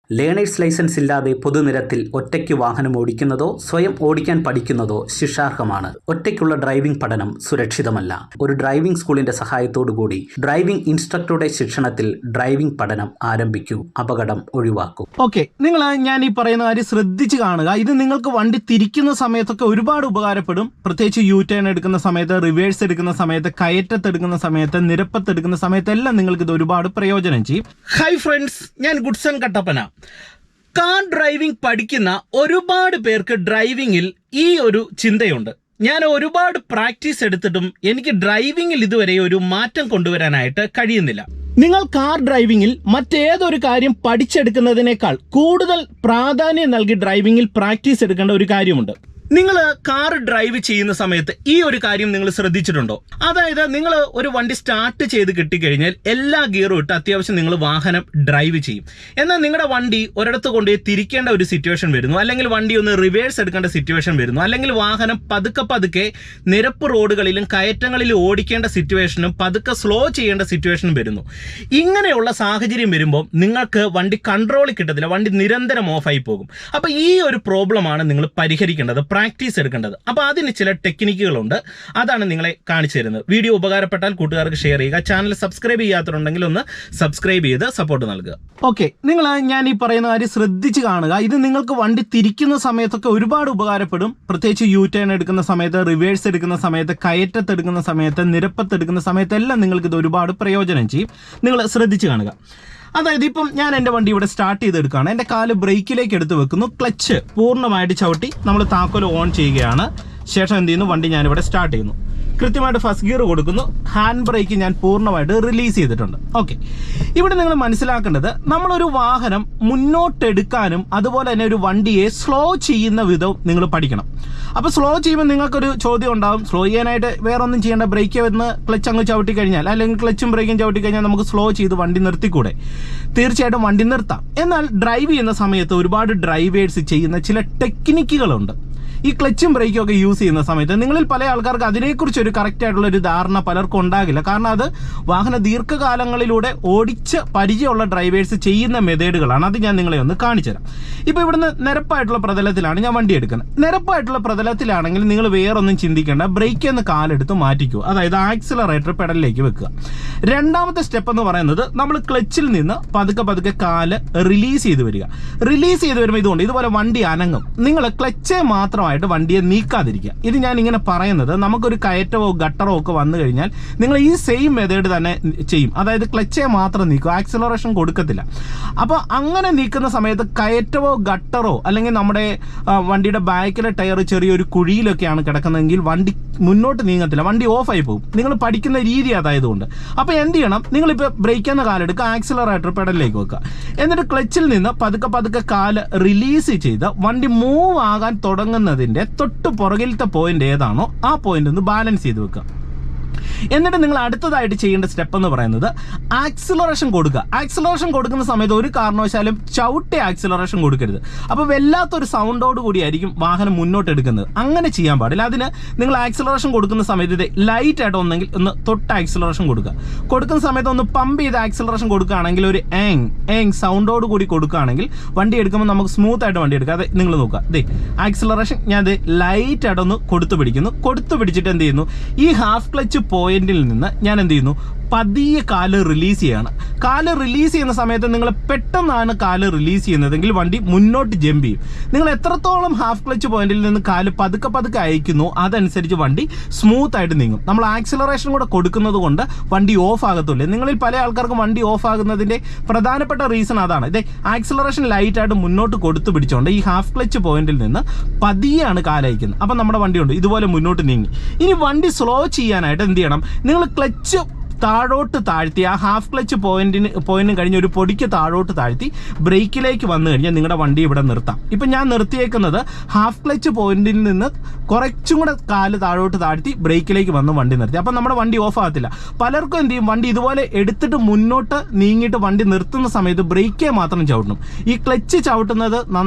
Learners licence ഇല്ലാതെ പൊതുനിരത്തിൽ ഒറ്റയ്ക്ക് വാഹനം ഓടിക്കുന്നതോ സ്വയം ഓടിക്കാൻ പഠിക്കുന്നതോ ശിക്ഷാർഹമാണ്. ഒറ്റയ്ക്കുള്ള ഡ്രൈവിംഗ് പഠനം സുരക്ഷിതമല്ല. ഒരു ഡ്രൈവിംഗ് സ്കൂളിന്റെ സഹായത്തോടുകൂടി ഡ്രൈവിംഗ് ഇൻസ്ട്രക്ടറുടെ ശിക്ഷണത്തിൽ ഡ്രൈവിംഗ് പഠനം ആരംഭിക്കൂ. അപകടം ഒഴിവാക്കൂ. ഓക്കെ, ഞാൻ ഈ പറയുന്ന കാര്യം ശ്രദ്ധിച്ച് കാണുക. ഇത് നിങ്ങൾക്ക് വണ്ടി തിരിക്കുന്ന സമയത്തൊക്കെ ഒരുപാട് ഉപകാരപ്പെടും. പ്രത്യേകിച്ച് യു ടേൺ എടുക്കുന്ന സമയത്ത്, റിവേഴ്സ് എടുക്കുന്ന സമയത്ത്, കയറ്റത്തെടുക്കുന്ന സമയത്ത്, നിരപ്പത്തെടുക്കുന്ന സമയത്തെല്ലാം നിങ്ങൾക്ക് ഇത് ഒരുപാട് പ്രയോജനം ചെയ്യും. ഹൈ ഫ്രണ്ട്സ്, ഞാൻ ഗുഡ്സൺ കട്ടപ്പന. കാർ ഡ്രൈവിംഗ് പഠിക്കുന്ന ഒരുപാട് പേർക്ക് ഡ്രൈവിംഗിൽ ഈ ഒരു ചിന്തയുണ്ട്. ഞാൻ ഒരുപാട് പ്രാക്ടീസ് എടുത്തിട്ടും എനിക്ക് ഡ്രൈവിംഗിൽ ഇതുവരെ ഒരു മാറ്റം കൊണ്ടുവരാനായിട്ട് കഴിയുന്നില്ല. നിങ്ങൾ കാർ ഡ്രൈവിംഗിൽ മറ്റേതൊരു കാര്യം പഠിച്ചെടുക്കുന്നതിനേക്കാൾ കൂടുതൽ പ്രാധാന്യം നൽകി ഡ്രൈവിംഗിൽ പ്രാക്ടീസ് എടുക്കേണ്ട ഒരു കാര്യമുണ്ട്. നിങ്ങൾ കാർ ഡ്രൈവ് ചെയ്യുന്ന സമയത്ത് ഈ ഒരു കാര്യം നിങ്ങൾ ശ്രദ്ധിച്ചിട്ടുണ്ടോ? അതായത് നിങ്ങൾ ഒരു വണ്ടി സ്റ്റാർട്ട് ചെയ്ത് കിട്ടിക്കഴിഞ്ഞാൽ എല്ലാ ഗിയറും ഇട്ട് അത്യാവശ്യം നിങ്ങൾ വാഹനം ഡ്രൈവ് ചെയ്യും. എന്നാൽ നിങ്ങളുടെ വണ്ടി ഒരിടത്ത് കൊണ്ടുപോയി തിരിക്കേണ്ട ഒരു സിറ്റുവേഷൻ വരുന്നു, അല്ലെങ്കിൽ വണ്ടി ഒന്ന് റിവേഴ്സ് എടുക്കേണ്ട സിറ്റുവേഷൻ വരുന്നു, അല്ലെങ്കിൽ വാഹനം പതുക്കെ നിരപ്പ് റോഡുകളിലും കയറ്റങ്ങളിലും ഓടിക്കേണ്ട സിറ്റുവേഷനും പതുക്കെ സ്ലോ ചെയ്യേണ്ട സിറ്റുവേഷനും വരുന്നു. ഇങ്ങനെയുള്ള സാഹചര്യം വരുമ്പോൾ നിങ്ങൾക്ക് വണ്ടി കൺട്രോളിൽ കിട്ടത്തില്ല, വണ്ടി നിരന്തരം ഓഫായി പോകും. അപ്പോൾ ഈ ഒരു പ്രോബ്ലമാണ് നിങ്ങൾ പരിഹരിക്കേണ്ടത്, പ്രാക്ടീസ് എടുക്കേണ്ടത്. അപ്പോൾ അതിന് ചില ടെക്നിക്കുകളുണ്ട്, അതാണ് നിങ്ങളെ കാണിച്ചു തരുന്നത്. വീഡിയോ ഉപകാരപ്പെട്ടാൽ കൂട്ടുകാർക്ക് ഷെയർ ചെയ്യുക. ചാനൽ സബ്സ്ക്രൈബ് ചെയ്യാത്തതുണ്ടെങ്കിൽ ഒന്ന് സബ്സ്ക്രൈബ് ചെയ്ത് സപ്പോർട്ട് നൽകുക. ഓക്കെ, ഞാൻ ഈ പറയുന്ന കാര്യം ശ്രദ്ധിച്ച് കാണുക. ഇത് നിങ്ങൾക്ക് വണ്ടി തിരിക്കുന്ന സമയത്തൊക്കെ ഒരുപാട് ഉപകാരപ്പെടും. പ്രത്യേകിച്ച് യു ടേൺ എടുക്കുന്ന സമയത്ത്, റിവേഴ്സ് എടുക്കുന്ന സമയത്ത്, കയറ്റത്തെടുക്കുന്ന സമയത്ത്, നിരപ്പത്തെടുക്കുന്ന സമയത്തെല്ലാം നിങ്ങൾക്ക് ഇത് ഒരുപാട് പ്രയോജനം ചെയ്യും. നിങ്ങൾ ശ്രദ്ധിച്ച് കാണുക. അതായത് ഇപ്പം ഞാൻ എൻ്റെ വണ്ടി ഇവിടെ സ്റ്റാർട്ട് ചെയ്തെടുക്കുകയാണ്. എൻ്റെ കാല് ബ്രേക്കിലേക്ക് എടുത്ത് വെക്കുന്നു, ക്ലച്ച് പൂർണ്ണമായിട്ട് ചവിട്ടി നമ്മൾ താക്കോൽ ഓൺ ചെയ്യുകയാണ്. ശേഷം എന്ത് ചെയ്യുന്നു, വണ്ടി ഞാനിവിടെ സ്റ്റാർട്ട് ചെയ്യുന്നു. കൃത്യമായിട്ട് ഫസ്റ്റ് ഗിയർ കൊടുക്കുന്നു. ഹാൻഡ് ബ്രേക്ക് ഞാൻ പൂർണ്ണമായിട്ട് റിലീസ് ചെയ്തിട്ടുണ്ട്. ഓക്കെ, ഇവിടെ നിങ്ങൾ മനസ്സിലാക്കേണ്ടത്, നമ്മളൊരു വാഹനം മുന്നോട്ടെടുക്കാനും അതുപോലെ തന്നെ ഒരു വണ്ടിയെ സ്ലോ ചെയ്യുന്ന വിധവും നിങ്ങൾ പഠിക്കണം. അപ്പോൾ സ്ലോ ചെയ്യുമ്പോൾ നിങ്ങൾക്കൊരു ചോദ്യം ഉണ്ടാകും, സ്ലോ ചെയ്യാനായിട്ട് വേറെ ഒന്നും ചെയ്യേണ്ട, ബ്രേക്ക് വന്ന് ക്ലച്ച് അങ്ങ് ചവിട്ടി കഴിഞ്ഞാൽ, അല്ലെങ്കിൽ ക്ലച്ചും ബ്രേക്കും ചവിട്ടി കഴിഞ്ഞാൽ നമുക്ക് സ്ലോ ചെയ്ത് വണ്ടി നിർത്തിക്കൂടെ? തീർച്ചയായിട്ടും വണ്ടി നിർത്താം. എന്നാൽ ഡ്രൈവ് ചെയ്യുന്ന സമയത്ത് ഒരുപാട് ഡ്രൈവേഴ്സ് ചെയ്യുന്ന ചില ടെക്നിക്കുകളുണ്ട്. ഈ ക്ലച്ചും ബ്രേക്കും ഒക്കെ യൂസ് ചെയ്യുന്ന സമയത്ത് നിങ്ങളിൽ പല ആൾക്കാർക്ക് അതിനെക്കുറിച്ച് ഒരു കറക്റ്റ് ആയിട്ടുള്ള ഒരു ധാരണ പലർക്കും ഉണ്ടാകില്ല. കാരണം അത് വാഹന ദീർഘകാലങ്ങളിലൂടെ ഓടിച്ച് പരിചയമുള്ള ഡ്രൈവേഴ്സ് ചെയ്യുന്ന മെത്തേഡുകളാണ്. അത് ഞാൻ നിങ്ങളെ ഒന്ന് കാണിച്ചു തരാം. ഇപ്പോൾ ഇവിടുന്ന് നിരപ്പായിട്ടുള്ള പ്രതലത്തിലാണ് ഞാൻ വണ്ടി എടുക്കുന്നത്. നിരപ്പായിട്ടുള്ള പ്രതലത്തിലാണെങ്കിൽ നിങ്ങൾ വേറൊന്നും ചിന്തിക്കേണ്ട, ബ്രേക്ക് എന്ന് കാലെടുത്ത് മാറ്റിക്കുക. അതായത് ആക്സിലറേറ്റർ പെഡലിലേക്ക് വെക്കുക. രണ്ടാമത്തെ സ്റ്റെപ്പ് എന്ന് പറയുന്നത്, നമ്മൾ ക്ലച്ചിൽ നിന്ന് പതുക്കെ കാല് റിലീസ് ചെയ്ത് വരിക. റിലീസ് ചെയ്ത് വരുമ്പോൾ ഇതുകൊണ്ട് ഇതുപോലെ വണ്ടി അനങ്ങും. നിങ്ങൾ ക്ലച്ചെ മാത്രമായി വണ്ടിയെ നീക്കാതിരിക്കുക. ഇത് ഞാൻ ഇങ്ങനെ പറയുന്നത്, നമുക്കൊരു കയറ്റമോ ഗട്ടറോ ഒക്കെ വന്നു കഴിഞ്ഞാൽ നിങ്ങൾ ഈ സെയിം മെത്തേഡ് തന്നെ ചെയ്യും. അതായത് ക്ലച്ചെ മാത്രം നീക്കുക, ആക്സിലറേഷൻ കൊടുക്കത്തില്ല. അപ്പോൾ അങ്ങനെ നീക്കുന്ന സമയത്ത് കയറ്റമോ ഗട്ടറോ അല്ലെങ്കിൽ നമ്മുടെ വണ്ടിയുടെ ബാക്കിലെ ടയർ ചെറിയൊരു കുഴിയിലൊക്കെയാണ് കിടക്കുന്നതെങ്കിൽ വണ്ടി മുന്നോട്ട് നീങ്ങത്തില്ല, വണ്ടി ഓഫായി പോകും. നിങ്ങൾ പഠിക്കുന്ന രീതി അതായതുകൊണ്ട്. അപ്പോൾ എന്ത് ചെയ്യണം, നിങ്ങളിപ്പോൾ ബ്രേക്ക് എന്ന കാലെടുക്കുക, ആക്സിലറേറ്റർ പെഡലിലേക്ക് വെക്കുക. എന്നിട്ട് ക്ലച്ചിൽ നിന്ന് പതുക്കെ കാല് റിലീസ് ചെയ്ത് വണ്ടി മൂവ് ആകാൻ തുടങ്ങുന്നത് തൊട്ട് പുറകിലത്തെ പോയിന്റ് ഏതാണോ ആ പോയിന്റ് ഒന്ന് ബാലൻസ് ചെയ്ത് വെക്കുക. എന്നിട്ട് നിങ്ങൾ അടുത്തതായിട്ട് ചെയ്യേണ്ട സ്റ്റെപ്പ് എന്ന് പറയുന്നത് ആക്സിലറേഷൻ കൊടുക്കുക. ആക്സിലറേഷൻ കൊടുക്കുന്ന സമയത്ത് ഒരു കാരണവശാലും ചവിട്ടി ആക്സിലറേഷൻ കൊടുക്കരുത്. അപ്പോൾ വല്ലാത്തൊരു സൗണ്ടോട് കൂടിയായിരിക്കും വാഹനം മുന്നോട്ട് എടുക്കുന്നത്. അങ്ങനെ ചെയ്യാൻ പാടില്ല. അതിന് നിങ്ങൾ ആക്സിലറേഷൻ കൊടുക്കുന്ന സമയത്ത് ഇത് ലൈറ്റ് ആയിട്ട് ഒന്നെങ്കിൽ ഒന്ന് തൊട്ട് ആക്സിലറേഷൻ കൊടുക്കുക. കൊടുക്കുന്ന സമയത്ത് ഒന്ന് പമ്പ് ചെയ്ത് ആക്സിലറേഷൻ കൊടുക്കുകയാണെങ്കിൽ ഒരു ഏങ് സൗണ്ടോട് കൂടി കൊടുക്കുകയാണെങ്കിൽ വണ്ടി എടുക്കുമ്പോൾ നമുക്ക് സ്മൂത്ത് ആയിട്ട് വണ്ടി എടുക്കുക. അത് നിങ്ങൾ നോക്കുക, ആക്സിലറേഷൻ ഞാൻ ലൈറ്റ് ആയിട്ടൊന്ന് കൊടുത്തു പിടിച്ചിട്ട് എന്ത് ചെയ്യുന്നു, ഈ ഹാഫ് ക്ലച്ച് പോയിന്റിൽ നിന്ന് ഞാൻ എന്ത് ചെയ്യുന്നു, പതിയെ കാല് റിലീസ് ചെയ്യാണ്. കാല് റിലീസ് ചെയ്യുന്ന സമയത്ത് നിങ്ങൾ പെട്ടെന്നാണ് കാല് റിലീസ് ചെയ്യുന്നതെങ്കിൽ വണ്ടി മുന്നോട്ട് ജമ്പ് ചെയ്യും. നിങ്ങൾ എത്രത്തോളം ഹാഫ് ക്ലച്ച് പോയിന്റിൽ നിന്ന് കാല് പതുക്കെ അയക്കുന്നു അതനുസരിച്ച് വണ്ടി സ്മൂത്ത് ആയിട്ട് നീങ്ങും. നമ്മൾ ആക്സിലറേഷൻ കൂടെ കൊടുക്കുന്നത് കൊണ്ട് വണ്ടി ഓഫ് ആകത്തില്ല. നിങ്ങളിൽ പല ആൾക്കാർക്കും വണ്ടി ഓഫ് ആകുന്നതിൻ്റെ പ്രധാനപ്പെട്ട റീസൺ അതാണ്. ആക്സിലറേഷൻ ലൈറ്റായിട്ട് മുന്നോട്ട് കൊടുത്തു പിടിച്ചുകൊണ്ട് ഈ ഹാഫ് ക്ലച്ച് പോയിന്റിൽ നിന്ന് പതിയാണ് കാലയക്കുന്നത്. അപ്പം നമ്മുടെ വണ്ടി ഉണ്ട് ഇതുപോലെ മുന്നോട്ട് നീങ്ങി. ഇനി വണ്ടി സ്ലോ ചെയ്യാനായിട്ട് എന്ത് ചെയ്യണം, നിങ്ങൾ ക്ലച്ച് താഴോട്ട് താഴ്ത്തി ആ ഹാഫ് ക്ലച്ച് പോയിന്റിന് കഴിഞ്ഞ് ഒരു പൊടിക്ക് താഴോട്ട് താഴ്ത്തി ബ്രേക്കിലേക്ക് വന്നു കഴിഞ്ഞാൽ നിങ്ങളുടെ വണ്ടി ഇവിടെ നിർത്താം. ഇപ്പം ഞാൻ നിർത്തിയേക്കുന്നത് ഹാഫ് ക്ലച്ച് പോയിന്റിൽ നിന്ന് കുറച്ചും കൂടെ കാല് താഴോട്ട് താഴ്ത്തി ബ്രേക്കിലേക്ക് വന്ന് വണ്ടി നിർത്തി. അപ്പം നമ്മുടെ വണ്ടി ഓഫ് ആകത്തില്ല. പലർക്കും എന്ത് ചെയ്യും, വണ്ടി ഇതുപോലെ എടുത്തിട്ട് മുന്നോട്ട് നീങ്ങിയിട്ട് വണ്ടി നിർത്തുന്ന സമയത്ത് ബ്രേക്കേ മാത്രം ചവിട്ടണം. ഈ ക്ലച്ച് ചവിട്ടുന്നത്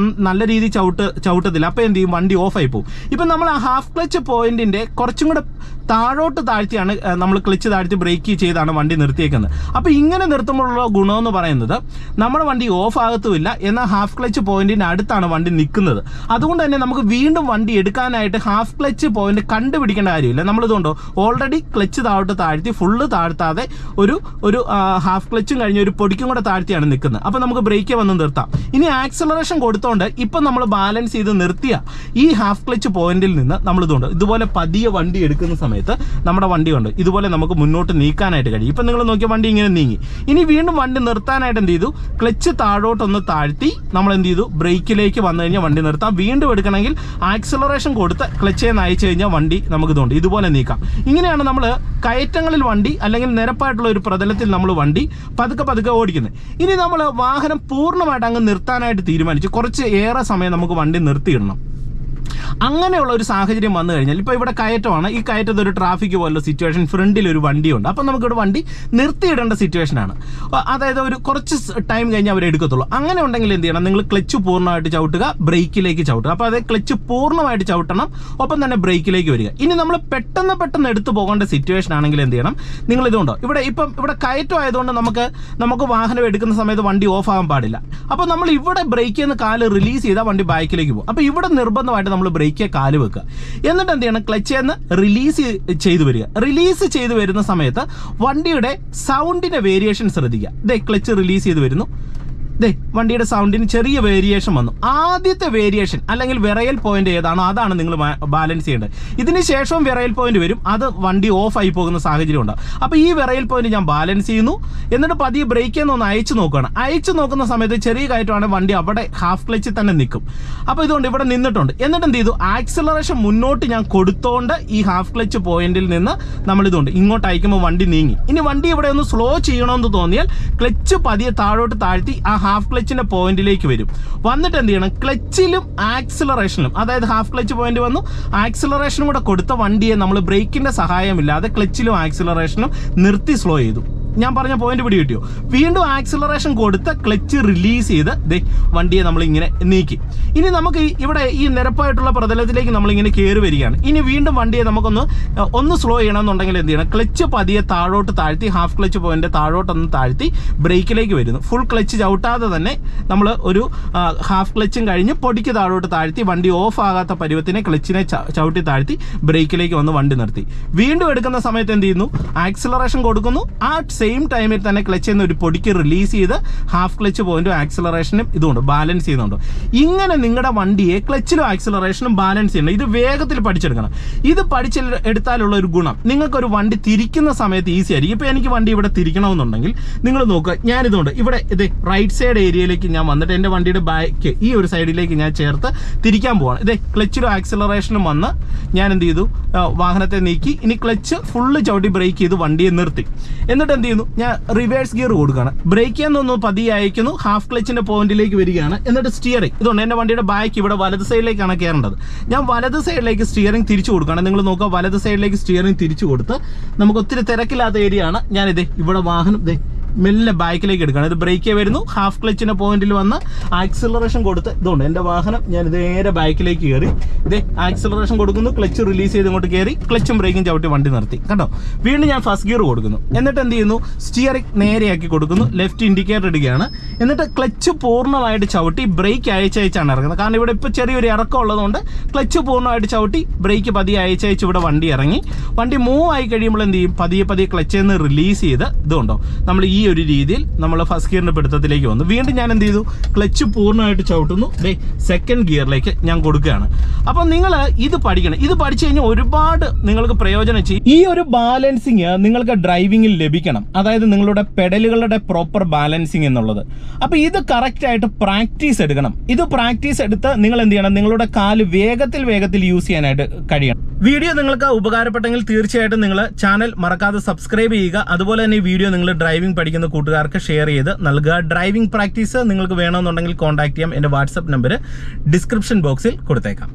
നല്ല രീതിയിൽ ചവിട്ടത്തില്ല. അപ്പോൾ എന്ത് ചെയ്യും, വണ്ടി ഓഫായി പോകും. ഇപ്പം നമ്മൾ ആ ഹാഫ് ക്ലച്ച് പോയിന്റിൻ്റെ കുറച്ചും കൂടെ താഴോട്ട് താഴ്ത്തിയാണ് നമ്മൾ ക്ലച്ച് താഴ്ത്തി ബ്രേക്ക് ചെയ്താണ് വണ്ടി നിർത്തിയേക്കുന്നത്. അപ്പോൾ ഇങ്ങനെ നിർത്തുമ്പോഴുള്ള ഗുണമെന്ന് പറയുന്നത് നമ്മുടെ വണ്ടി ഓഫ് ആകത്തുമില്ല, എന്നാൽ ഹാഫ് ക്ലച്ച് പോയിന്റിന് അടുത്താണ് വണ്ടി നിൽക്കുന്നത്. അതുകൊണ്ട് തന്നെ നമുക്ക് വീണ്ടും വണ്ടി എടുക്കാനായിട്ട് ഹാഫ് ക്ലച്ച് പോയിന്റ് കണ്ടുപിടിക്കേണ്ട കാര്യമില്ല. നമ്മളിതുകൊണ്ടോ ഓൾറെഡി ക്ലച്ച് താഴ്ത്തി ഫുള്ള് താഴ്ത്താതെ ഒരു ഹാഫ് ക്ലച്ചും കഴിഞ്ഞ് ഒരു പൊടിക്കും കൂടെ താഴ്ത്തിയാണ് നിൽക്കുന്നത്. അപ്പോൾ നമുക്ക് ബ്രേക്ക് വന്ന് നിർത്താം. ഇനി ആക്സലറേഷൻ കൊടുത്തോണ്ട് ഇപ്പം നമ്മൾ ബാലൻസ് ചെയ്ത് നിർത്തിയ ഈ ഹാഫ് ക്ലച്ച് പോയിന്റിൽ നിന്ന് നമ്മളിതുകൊണ്ട് ഇതുപോലെ പതിയെ വണ്ടി എടുക്കുന്ന സമയത്ത് നമ്മുടെ വണ്ടി കൊണ്ട് ഇതുപോലെ നമുക്ക് മുന്നോട്ട് നീക്കാനായിട്ട് കഴിയും. ഇപ്പം നിങ്ങൾ നോക്കിയ വണ്ടി ഇങ്ങനെ നീങ്ങി. ഇനി വീണ്ടും വണ്ടി നിർത്താനായിട്ട് എന്ത് ചെയ്തു, ക്ലച്ച് താഴോട്ടൊന്ന് താഴ്ത്തി നമ്മൾ എന്ത് ചെയ്തു, ബ്രേക്കിലേക്ക് വന്നു കഴിഞ്ഞാൽ വണ്ടി നിർത്താം. വീണ്ടും എടുക്കണമെങ്കിൽ ആക്സലറേഷൻ കൊടുത്ത് ക്ലച്ചേ നയിച്ചു കഴിഞ്ഞാൽ വണ്ടി നമുക്ക് ഇതുകൊണ്ട് ഇതുപോലെ നീക്കാം. ഇങ്ങനെയാണ് നമ്മൾ കയറ്റങ്ങളിൽ വണ്ടി അല്ലെങ്കിൽ നിരപ്പായിട്ടുള്ള ഒരു പ്രതലത്തിൽ നമ്മൾ വണ്ടി പതുക്കെ ഓടിക്കുന്നത്. ഇനി നമ്മൾ വാഹനം പൂർണ്ണമായിട്ട് അങ്ങ് നിർത്താനായിട്ട് തീരുമാനിച്ചു, കുറച്ച് ഏറെ സമയം നമുക്ക് വണ്ടി നിർത്തിയിടണം. അങ്ങനെയുള്ള ഒരു സാഹചര്യം വന്നു കഴിഞ്ഞാൽ ഇപ്പോൾ ഇവിടെ കയറ്റമാണ്, ഈ കയറ്റത്ത് ഒരു ട്രാഫിക് പോലുള്ള സിറ്റുവേഷൻ, ഫ്രണ്ടിൽ ഒരു വണ്ടിയുണ്ട്, അപ്പം നമുക്കിവിടെ വണ്ടി നിർത്തിയിടേണ്ട സിറ്റുവേഷനാണ്. അതായത് ഒരു കുറച്ച് ടൈം കഴിഞ്ഞ് അവർ എടുക്കത്തുള്ളൂ. അങ്ങനെ ഉണ്ടെങ്കിൽ എന്ത് ചെയ്യണം, നിങ്ങൾ ക്ലച്ച് പൂർണ്ണമായിട്ട് ചവിട്ടുക, ബ്രേക്കിലേക്ക് ചവിട്ടുക. അപ്പോൾ അതേ ക്ലച്ച് പൂർണ്ണമായിട്ട് ചവിട്ടണം, ഒപ്പം തന്നെ ബ്രേക്കിലേക്ക് വരിക. ഇനി നമ്മൾ പെട്ടെന്ന് എടുത്തു പോകേണ്ട സിറ്റുവേഷൻ ആണെങ്കിൽ എന്ത് ചെയ്യണം, നിങ്ങൾ ഇതുകൊണ്ടോ ഇവിടെ കയറ്റം ആയതുകൊണ്ട് നമുക്ക് വാഹനം എടുക്കുന്ന സമയത്ത് വണ്ടി ഓഫ് ആകാൻ പാടില്ല. അപ്പോൾ നമ്മൾ ഇവിടെ ബ്രേക്കിൽ നിന്ന് കാല് റിലീസ് ചെയ്താൽ വണ്ടി ബാക്കിലേക്ക് പോകും. അപ്പോൾ ഇവിടെ നിർബന്ധമായിട്ട് നമ്മൾ ബ്രേക്കിൽ കാല് വെക്കുക. എന്നിട്ട് എന്ത് ചെയ്യണം, ക്ലച്ചിൽ നിന്ന് റിലീസ് ചെയ്തു വരിക. റിലീസ് ചെയ്തു വരുന്ന സമയത്ത് വണ്ടിയുടെ സൗണ്ടിന്റെ വേരിയേഷൻ ശ്രദ്ധിക്കുക. ക്ലച്ച് റിലീസ് ചെയ്ത് വരുന്നു, വണ്ടിയുടെ സൗണ്ടിന് ചെറിയ വേരിയേഷൻ വന്നു. ആദ്യത്തെ വേരിയേഷൻ അല്ലെങ്കിൽ വിറയൽ പോയിന്റ് ഏതാണോ അതാണ് നിങ്ങൾ ബാലൻസ് ചെയ്യേണ്ടത്. ഇതിന് ശേഷവും വിറയൽ പോയിന്റ് വരും, അത് വണ്ടി ഓഫ് ആയി പോകുന്ന സാഹചര്യം ഉണ്ടാകും. അപ്പോൾ ഈ വിറയൽ പോയിന്റ് ഞാൻ ബാലൻസ് ചെയ്യുന്നു. എന്നിട്ട് പതിയെ ബ്രേക്കിൽ നിന്ന് ഒന്ന് അയച്ചു നോക്കുകയാണ്. അയച്ചു നോക്കുന്ന സമയത്ത് ചെറിയ കയറ്റമാണെങ്കിൽ വണ്ടി അവിടെ ഹാഫ് ക്ലച്ചിൽ തന്നെ നിൽക്കും. അപ്പോൾ ഇതുകൊണ്ട് ഇവിടെ നിന്നിട്ടുണ്ട്. എന്നിട്ട് എന്ത് ചെയ്തു, ആക്സിലറേഷൻ മുന്നോട്ട് ഞാൻ കൊടുത്തോണ്ട് ഈ ഹാഫ് ക്ലച്ച് പോയിന്റിൽ നിന്ന് നമ്മളിതുകൊണ്ട് ഇങ്ങോട്ട് അയക്കുമ്പോൾ വണ്ടി നീങ്ങി. ഇനി വണ്ടി ഇവിടെ ഒന്ന് സ്ലോ ചെയ്യണമെന്ന് തോന്നിയാൽ ക്ലച്ച് പതിയെ താഴോട്ട് താഴ്ത്തി ആ ഹാഫ് ക്ലച്ചിന്റെ പോയിന്റിലേക്ക് വരും. വന്നിട്ട് എന്ത് ചെയ്യണം, ക്ലച്ചിലും ആക്സിലറേഷനിലും, അതായത് ഹാഫ് ക്ലച്ച് പോയിന്റ് വന്നു, ആക്സിലറേഷനും കൂടെ കൊടുത്ത വണ്ടിയെ നമ്മൾ ബ്രേക്കിന്റെ സഹായമില്ലാതെ ക്ലച്ചിലും ആക്സിലറേഷനും നിർത്തി സ്ലോ ചെയ്തു. ഞാൻ പറഞ്ഞ പോയിന്റ് പിടി കിട്ടിയോ? വീണ്ടും ആക്സിലറേഷൻ കൊടുത്ത് ക്ലച്ച് റിലീസ് ചെയ്ത് വണ്ടിയെ നമ്മളിങ്ങനെ നീക്കി. ഇനി നമുക്ക് ഇവിടെ ഈ നിരപ്പായിട്ടുള്ള പ്രതലത്തിലേക്ക് നമ്മളിങ്ങനെ കയറി വരികയാണ്. ഇനി വീണ്ടും വണ്ടിയെ നമുക്കൊന്ന് സ്ലോ ചെയ്യണമെന്നുണ്ടെങ്കിൽ എന്ത് ചെയ്യണം, ക്ലച്ച് പതിയെ താഴോട്ട് താഴ്ത്തി ഹാഫ് ക്ലച്ച് പോയിന്റ് താഴോട്ടൊന്ന് താഴ്ത്തി ബ്രേക്കിലേക്ക് വരുന്നു. ഫുൾ ക്ലച്ച് ചവിട്ടാതെ തന്നെ നമ്മൾ ഒരു ഹാഫ് ക്ലച്ചും കഴിഞ്ഞ് പൊടിക്ക് താഴോട്ട് താഴ്ത്തി വണ്ടി ഓഫ് ആകാത്ത പരുവത്തിനെ ക്ലച്ചിനെ ചവിട്ടി താഴ്ത്തി ബ്രേക്കിലേക്ക് വന്ന് വണ്ടി നിർത്തി. വീണ്ടും എടുക്കുന്ന സമയത്ത് എന്ത് ചെയ്യുന്നു, ആക്സിലറേഷൻ കൊടുക്കുന്നു. ആ സെയിം ടൈമിൽ തന്നെ ക്ലച്ചിൽ നിന്ന് ഒരു പൊടിക്ക് റിലീസ് ചെയ്ത് ഹാഫ് ക്ലച്ച് പോയിന്റും ആക്സിലറേഷനും ഇതുകൊണ്ട് ബാലൻസ് ചെയ്യുന്നുണ്ട്. ഇങ്ങനെ നിങ്ങളുടെ വണ്ടിയെ ക്ലച്ചിലും ആക്സിലറേഷനും ബാലൻസ് ചെയ്യണം. ഇത് വേഗത്തിൽ പഠിച്ചെടുക്കണം. ഇത് പഠിച്ചെടുത്താലുള്ള ഒരു ഗുണം, നിങ്ങൾക്കൊരു വണ്ടി തിരിക്കുന്ന സമയത്ത് ഈസി ആയിരിക്കും. ഇപ്പോൾ എനിക്ക് വണ്ടി ഇവിടെ തിരിക്കണമെന്നുണ്ടെങ്കിൽ നിങ്ങൾ നോക്കുക, ഞാനിതുകൊണ്ട് ഇവിടെ റൈറ്റ് സൈഡ് ഏരിയയിലേക്ക് ഞാൻ വന്നിട്ട് എൻ്റെ വണ്ടിയുടെ ബാക്ക് ഈ ഒരു സൈഡിലേക്ക് ഞാൻ ചേർത്ത് തിരിക്കാൻ പോവാണ്. ക്ലച്ചിലും ആക്സിലറേഷനും വന്ന് ഞാൻ എന്ത് ചെയ്തു, വാഹനത്തെ നീക്കി. ഇനി ക്ലച്ച് ഫുള്ള് ചവിട്ടി ബ്രേക്ക് ചെയ്ത് വണ്ടിയെ നിർത്തി. എന്നിട്ട് എന്ത് ചെയ്യുന്നു, ഞാൻ റിവേഴ്സ് ഗിയർ കൊടുക്കുകയാണ്. ബ്രേക്ക് എന്നൊന്ന് പതിയെ അയക്കുന്നു, ഹാഫ് ക്ലച്ചിന്റെ പോയിന്റിലേക്ക് വരികയാണ്. എന്നിട്ട് സ്റ്റിയറിംഗ് ഇതുകൊണ്ട് എൻ്റെ വണ്ടിയുടെ ബാക്ക് ഇവിടെ വലത് സൈഡിലേക്കാണ് കയറേണ്ടത്. ഞാൻ വലത് സൈഡിലേക്ക് സ്റ്റിയറിംഗ് തിരിച്ചു കൊടുക്കുകയാണ്. നിങ്ങൾ നോക്കുക, വലത് സൈഡിലേക്ക് സ്റ്റിയറിംഗ് തിരിച്ചു കൊടുത്ത് നമുക്ക് ഒത്തിരി തിരക്കില്ലാത്ത ഏരിയ ആണ്. ഞാനിത് ഇവിടെ വാഹനം മെല്ലെ ബാക്കിലേക്ക് എടുക്കുകയാണ്. ഇത് ബ്രേക്കേ വരുന്നു, ഹാഫ് ക്ലച്ചിന്റെ പോയിന്റിൽ വന്ന് ആക്സിലറേഷൻ കൊടുത്ത് ഇതുകൊണ്ട് എൻ്റെ വാഹനം ഞാൻ ഇത് നേരെ ബാക്കിലേക്ക് കയറി ആക്സിലറേഷൻ കൊടുക്കുന്നു, ക്ലച്ച് റിലീസ് ചെയ്ത് ഇങ്ങോട്ട് കയറി ക്ലച്ചും ബ്രേക്കും ചവിട്ടി വണ്ടി നിർത്തി. കണ്ടോ, വീണ്ടും ഞാൻ ഫസ്റ്റ് ഗിയർ കൊടുക്കുന്നു. എന്നിട്ട് എന്ത് ചെയ്യുന്നു, സ്റ്റിയറിംഗ് നേരെയാക്കി കൊടുക്കുന്നു, ലെഫ്റ്റ് ഇൻഡിക്കേറ്റർ ഇടുകയാണ്. എന്നിട്ട് ക്ലച്ച് പൂർണ്ണമായിട്ട് ചവിട്ടി ബ്രേക്ക് അയച്ചയച്ചാണ് ഇറങ്ങുന്നത്. കാരണം ഇവിടെ ഇപ്പോൾ ചെറിയൊരു ഇറക്കം ഉള്ളതുകൊണ്ട് ക്ലച്ച് പൂർണ്ണമായിട്ട് ചവിട്ടി ബ്രേക്ക് പതിയെ അയച്ചയച്ച് ഇവിടെ വണ്ടി ഇറങ്ങി. വണ്ടി മൂവ് ആയി കഴിയുമ്പോൾ എന്ത് ചെയ്യും, പതിയെ ക്ലച്ചിൽ നിന്ന് റിലീസ് ചെയ്ത് ഇതുകൊണ്ടോ നമ്മൾ ഈ ഒരു രീതിയിൽ നമ്മൾ ഫസ്റ്റ് ഗിയറിന്റെ പിടുത്തത്തിലേക്ക് വന്നു. വീണ്ടും ഞാൻ എന്ത് ചെയ്തു, ക്ലച്ച് പൂർണ്ണമായിട്ട് ചവിട്ടുന്നു, സെക്കൻഡ് ഗിയറിലേക്ക് ഞാൻ കൊടുക്കുകയാണ്. അപ്പം നിങ്ങൾ ഇത് പഠിക്കണം. ഇത് പഠിച്ചു കഴിഞ്ഞാൽ ഒരുപാട് നിങ്ങൾക്ക് പ്രയോജനം ചെയ്യും. ഈ ഒരു ബാലൻസിങ് നിങ്ങൾക്ക് ഡ്രൈവിംഗിൽ ലഭിക്കണം. അതായത് നിങ്ങളുടെ പെഡലുകളുടെ പ്രോപ്പർ ബാലൻസിങ് എന്നുള്ളത്. അപ്പോൾ ഇത് കറക്റ്റ് ആയിട്ട് പ്രാക്ടീസ് എടുക്കണം. ഇത് പ്രാക്ടീസ് എടുത്ത് നിങ്ങൾ എന്ത് ചെയ്യണം, നിങ്ങളുടെ കാല് വേഗത്തിൽ യൂസ് ചെയ്യാനായിട്ട് കഴിയണം. വീഡിയോ നിങ്ങൾക്ക് ഉപകാരപ്പെട്ടെങ്കിൽ തീർച്ചയായിട്ടും നിങ്ങൾ ചാനൽ മറക്കാതെ സബ്സ്ക്രൈബ് ചെയ്യുക. അതുപോലെ തന്നെ ഈ വീഡിയോ നിങ്ങൾ ഡ്രൈവിംഗ് പഠിക്കുന്ന കൂട്ടുകാർക്ക് ഷെയർ ചെയ്ത് നൽകുക. ഡ്രൈവിംഗ് പ്രാക്ടീസ് നിങ്ങൾക്ക് വേണമെന്നുണ്ടെങ്കിൽ കോൺടാക്ട് ചെയ്യാം. എൻ്റെ വാട്സപ്പ് നമ്പർ ഡിസ്ക്രിപ്ഷൻ ബോക്സിൽ കൊടുത്തേക്കാം.